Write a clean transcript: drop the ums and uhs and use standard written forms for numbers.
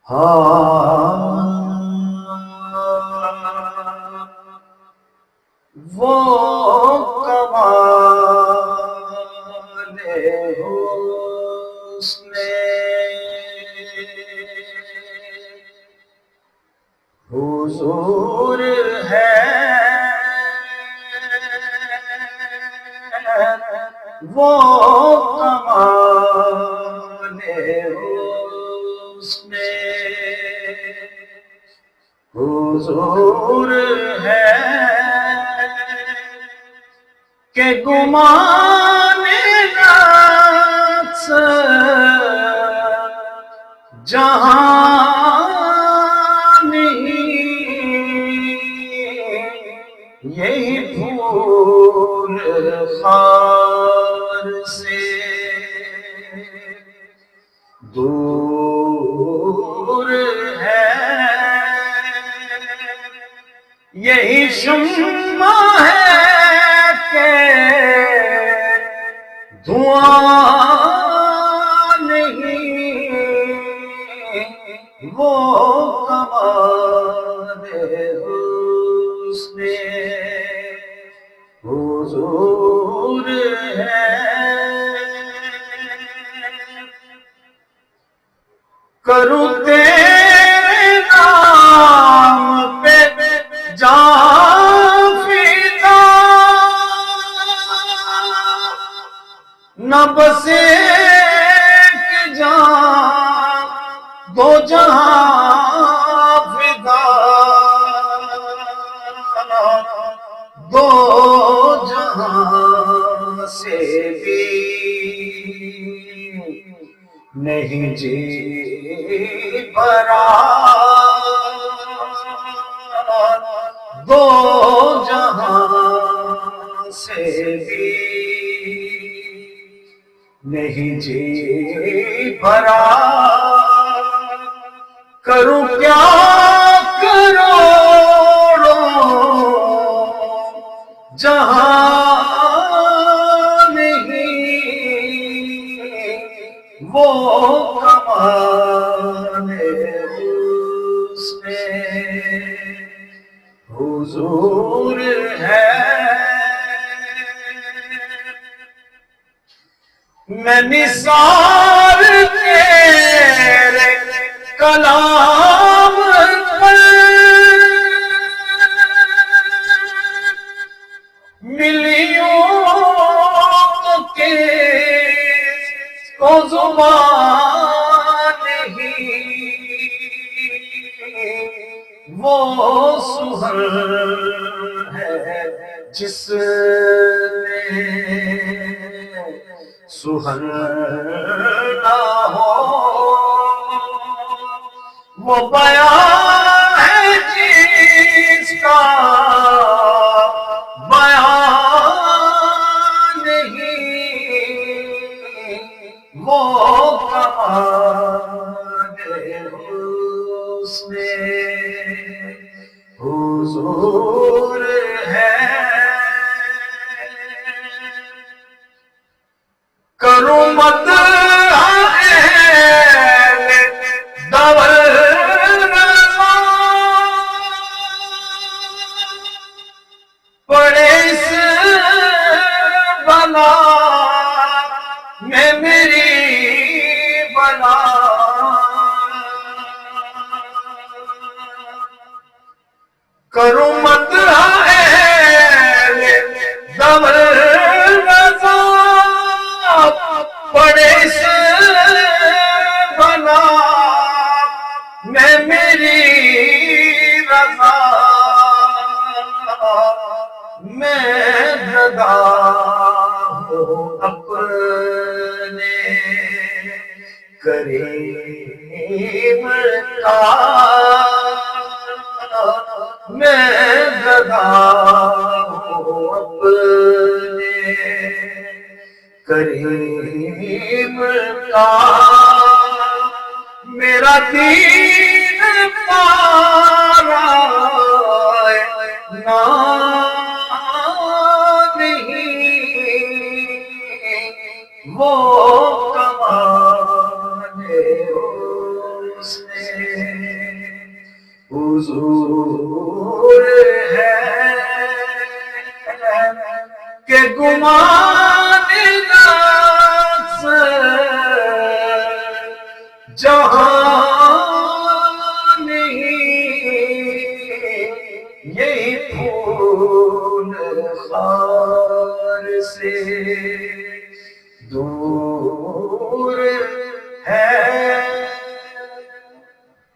وہ کمال حسن حضور ہے، وہ کمال حسن حضور ہے کہ گمان نفس جہاں نہیں، یہی پھول خار سے دور ہے، یہی شمع ہے کہ دھواں نہیں، وہ کمال حسن حضور ہے۔ کروں تیرے نام پہ جان فدا، نہ بس ایک جان دو جہاں فدا، دو جہاں سے بھی نہیں جی بھرا، دو جہاں سے بھی نہیں جی بھرا، کروں کیا کروڑوں جہاں نہیں، وہ کمال حسن حضور ہے۔ میں نثار تیرے کلام پر ملیوں کے کو زبان نہیں، وہ سحر ہے جس نے سحر نہ ہو، وہ بیان ہے جس کا بیان نہیں، وہ کمال حسن حضور ہے۔ کروں مدح اہل دور رضا، پڑے اس بلا میں میری بلا، کروں مدح اہل دور رضا، پڑے اس بلا میں میری رضا، میں جدا ہوں اپنے قریب کا، میں جدا ہوں اپنے قریب کا، میرا دین پارا نہ نہیں، وہ کمال سے حضور ہے کہ گمان نفس جہاں نہیں، یہی پھول خار سے دور